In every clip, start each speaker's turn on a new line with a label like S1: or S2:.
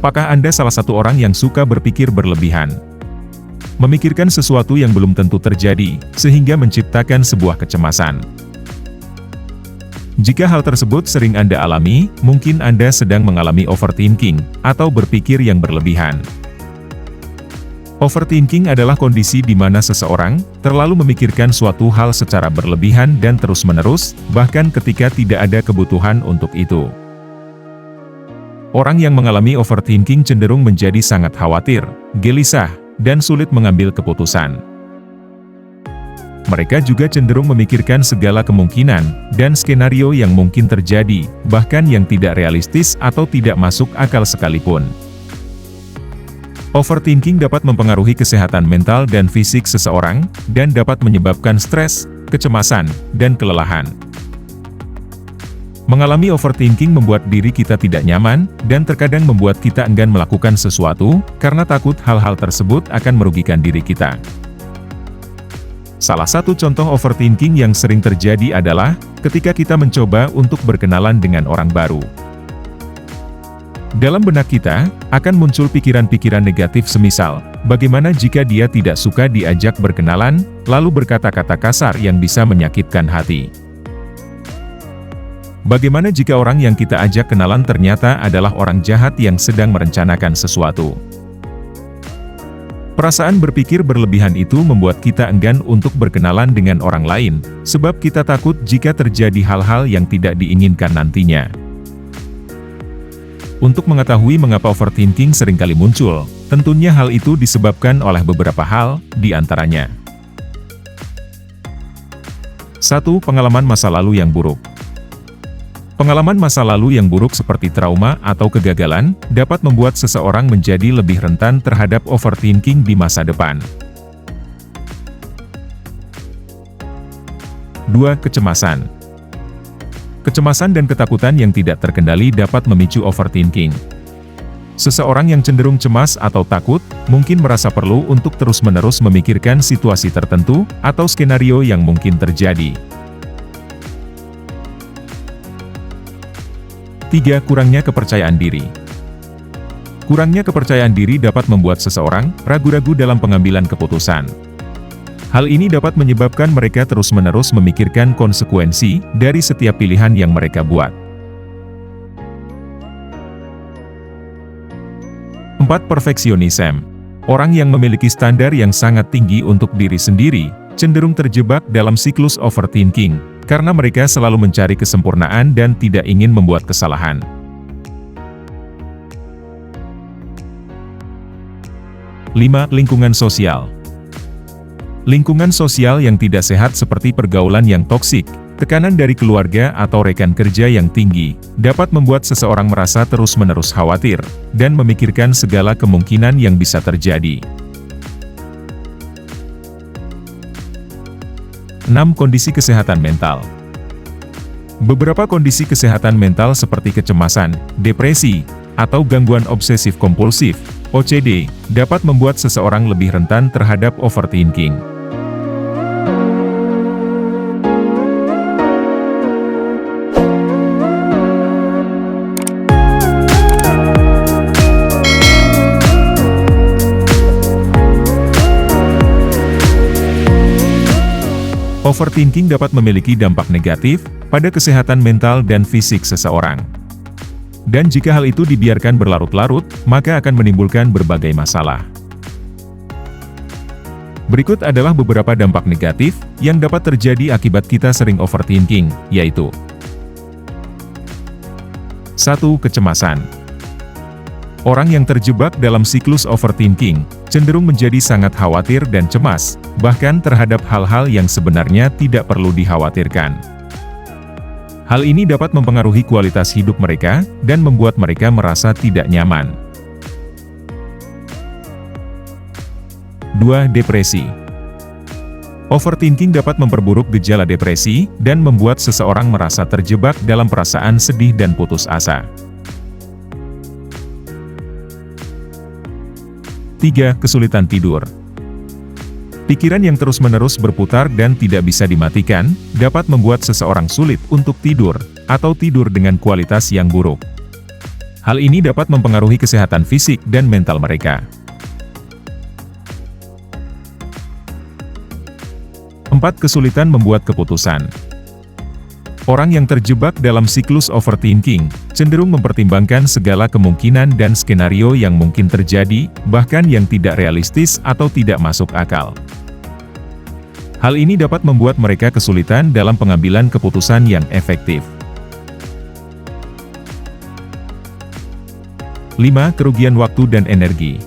S1: Apakah Anda salah satu orang yang suka berpikir berlebihan? Memikirkan sesuatu yang belum tentu terjadi, sehingga menciptakan sebuah kecemasan. Jika hal tersebut sering Anda alami, mungkin Anda sedang mengalami overthinking, atau berpikir yang berlebihan. Overthinking adalah kondisi di mana seseorang terlalu memikirkan suatu hal secara berlebihan dan terus-menerus, bahkan ketika tidak ada kebutuhan untuk itu. Orang yang mengalami overthinking cenderung menjadi sangat khawatir, gelisah, dan sulit mengambil keputusan. Mereka juga cenderung memikirkan segala kemungkinan dan skenario yang mungkin terjadi, bahkan yang tidak realistis atau tidak masuk akal sekalipun. Overthinking dapat mempengaruhi kesehatan mental dan fisik seseorang, dan dapat menyebabkan stres, kecemasan, dan kelelahan. Mengalami overthinking membuat diri kita tidak nyaman, dan terkadang membuat kita enggan melakukan sesuatu, karena takut hal-hal tersebut akan merugikan diri kita. Salah satu contoh overthinking yang sering terjadi adalah, ketika kita mencoba untuk berkenalan dengan orang baru. Dalam benak kita, akan muncul pikiran-pikiran negatif semisal, bagaimana jika dia tidak suka diajak berkenalan, lalu berkata-kata kasar yang bisa menyakitkan hati. Bagaimana jika orang yang kita ajak kenalan ternyata adalah orang jahat yang sedang merencanakan sesuatu? Perasaan berpikir berlebihan itu membuat kita enggan untuk berkenalan dengan orang lain, sebab kita takut jika terjadi hal-hal yang tidak diinginkan nantinya. Untuk mengetahui mengapa overthinking seringkali muncul, tentunya hal itu disebabkan oleh beberapa hal, di antaranya. 1. Pengalaman masa lalu yang buruk. Pengalaman masa lalu yang buruk seperti trauma atau kegagalan, dapat membuat seseorang menjadi lebih rentan terhadap overthinking di masa depan. 2. Kecemasan. Kecemasan dan ketakutan yang tidak terkendali dapat memicu overthinking. Seseorang yang cenderung cemas atau takut, mungkin merasa perlu untuk terus-menerus memikirkan situasi tertentu, atau skenario yang mungkin terjadi. 3. Kurangnya kepercayaan diri. Kurangnya kepercayaan diri dapat membuat seseorang ragu-ragu dalam pengambilan keputusan. Hal ini dapat menyebabkan mereka terus-menerus memikirkan konsekuensi dari setiap pilihan yang mereka buat. 4. Perfeksionisme. Orang yang memiliki standar yang sangat tinggi untuk diri sendiri, cenderung terjebak dalam siklus overthinking, karena mereka selalu mencari kesempurnaan dan tidak ingin membuat kesalahan. 5. Lingkungan sosial. Lingkungan sosial yang tidak sehat seperti pergaulan yang toksik, tekanan dari keluarga atau rekan kerja yang tinggi, dapat membuat seseorang merasa terus-menerus khawatir, dan memikirkan segala kemungkinan yang bisa terjadi. 6. Kondisi kesehatan mental. Beberapa kondisi kesehatan mental seperti kecemasan, depresi, atau gangguan obsesif-kompulsif, OCD, dapat membuat seseorang lebih rentan terhadap overthinking. Overthinking dapat memiliki dampak negatif pada kesehatan mental dan fisik seseorang. Dan jika hal itu dibiarkan berlarut-larut, maka akan menimbulkan berbagai masalah. Berikut adalah beberapa dampak negatif yang dapat terjadi akibat kita sering overthinking, yaitu 1. Kecemasan. Orang yang terjebak dalam siklus overthinking, cenderung menjadi sangat khawatir dan cemas, bahkan terhadap hal-hal yang sebenarnya tidak perlu dikhawatirkan. Hal ini dapat mempengaruhi kualitas hidup mereka, dan membuat mereka merasa tidak nyaman. 2. Depresi. Overthinking dapat memperburuk gejala depresi, dan membuat seseorang merasa terjebak dalam perasaan sedih dan putus asa. 3. Kesulitan tidur. Pikiran yang terus-menerus berputar dan tidak bisa dimatikan, dapat membuat seseorang sulit untuk tidur, atau tidur dengan kualitas yang buruk. Hal ini dapat mempengaruhi kesehatan fisik dan mental mereka. 4. Kesulitan membuat keputusan. Orang yang terjebak dalam siklus overthinking, cenderung mempertimbangkan segala kemungkinan dan skenario yang mungkin terjadi, bahkan yang tidak realistis atau tidak masuk akal. Hal ini dapat membuat mereka kesulitan dalam pengambilan keputusan yang efektif. 5. Kerugian waktu dan energi.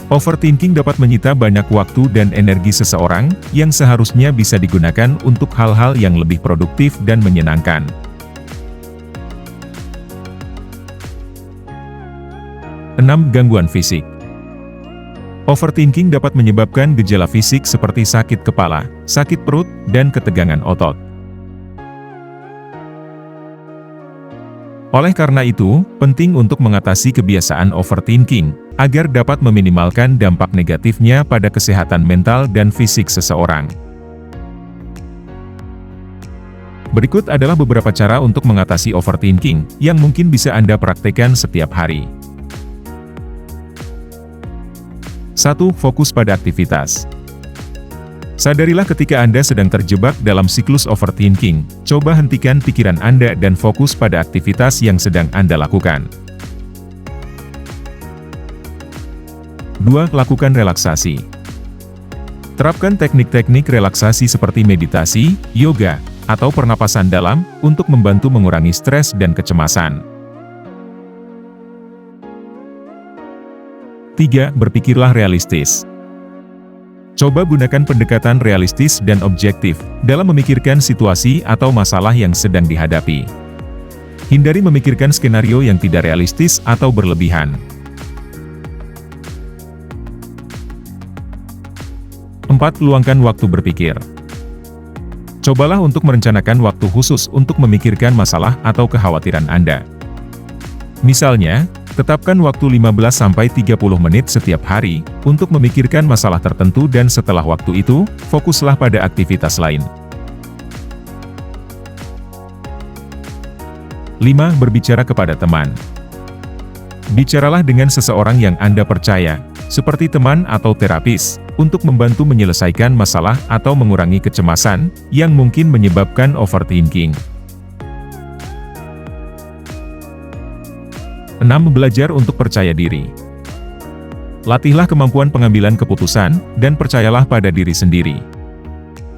S1: Overthinking dapat menyita banyak waktu dan energi seseorang, yang seharusnya bisa digunakan untuk hal-hal yang lebih produktif dan menyenangkan. 6. Gangguan fisik. Overthinking dapat menyebabkan gejala fisik seperti sakit kepala, sakit perut, dan ketegangan otot. Oleh karena itu, penting untuk mengatasi kebiasaan overthinking, agar dapat meminimalkan dampak negatifnya pada kesehatan mental dan fisik seseorang. Berikut adalah beberapa cara untuk mengatasi overthinking, yang mungkin bisa Anda praktekkan setiap hari. 1. Fokus pada aktivitas. Sadarilah ketika Anda sedang terjebak dalam siklus overthinking, coba hentikan pikiran Anda dan fokus pada aktivitas yang sedang Anda lakukan. 2. Lakukan relaksasi. Terapkan teknik-teknik relaksasi seperti meditasi, yoga, atau pernapasan dalam, untuk membantu mengurangi stres dan kecemasan. 3. Berpikirlah realistis. Coba gunakan pendekatan realistis dan objektif, dalam memikirkan situasi atau masalah yang sedang dihadapi. Hindari memikirkan skenario yang tidak realistis atau berlebihan. 4. Luangkan waktu berpikir. Cobalah untuk merencanakan waktu khusus untuk memikirkan masalah atau kekhawatiran Anda. Misalnya, tetapkan waktu 15-30 menit setiap hari, untuk memikirkan masalah tertentu dan setelah waktu itu, fokuslah pada aktivitas lain. 5. Berbicara kepada teman. Bicaralah dengan seseorang yang Anda percaya, seperti teman atau terapis, untuk membantu menyelesaikan masalah atau mengurangi kecemasan, yang mungkin menyebabkan overthinking. 6. Belajar untuk percaya diri. Latihlah kemampuan pengambilan keputusan, dan percayalah pada diri sendiri.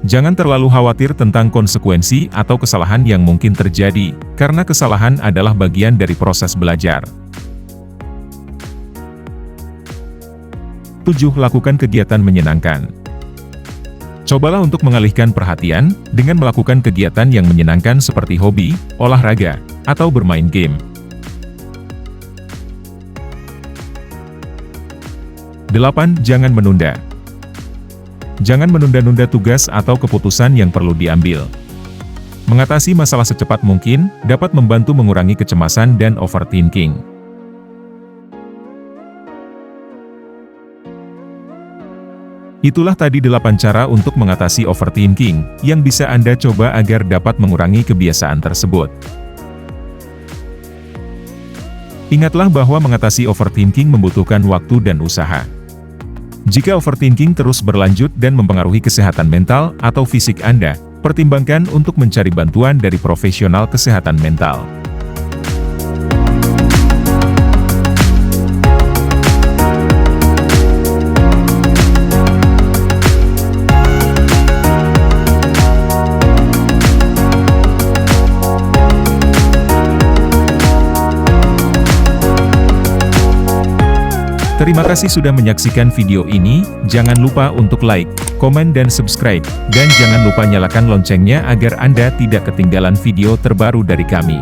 S1: Jangan terlalu khawatir tentang konsekuensi atau kesalahan yang mungkin terjadi, karena kesalahan adalah bagian dari proses belajar. 7. Lakukan kegiatan menyenangkan. Cobalah untuk mengalihkan perhatian, dengan melakukan kegiatan yang menyenangkan seperti hobi, olahraga, atau bermain game. 8. Jangan menunda. Jangan menunda-nunda tugas atau keputusan yang perlu diambil. Mengatasi masalah secepat mungkin, dapat membantu mengurangi kecemasan dan overthinking. Itulah tadi 8 cara untuk mengatasi overthinking, yang bisa Anda coba agar dapat mengurangi kebiasaan tersebut. Ingatlah bahwa mengatasi overthinking membutuhkan waktu dan usaha. Jika overthinking terus berlanjut dan mempengaruhi kesehatan mental atau fisik Anda, pertimbangkan untuk mencari bantuan dari profesional kesehatan mental. Terima kasih sudah menyaksikan video ini, jangan lupa untuk like, komen dan subscribe, dan jangan lupa nyalakan loncengnya agar Anda tidak ketinggalan video terbaru dari kami.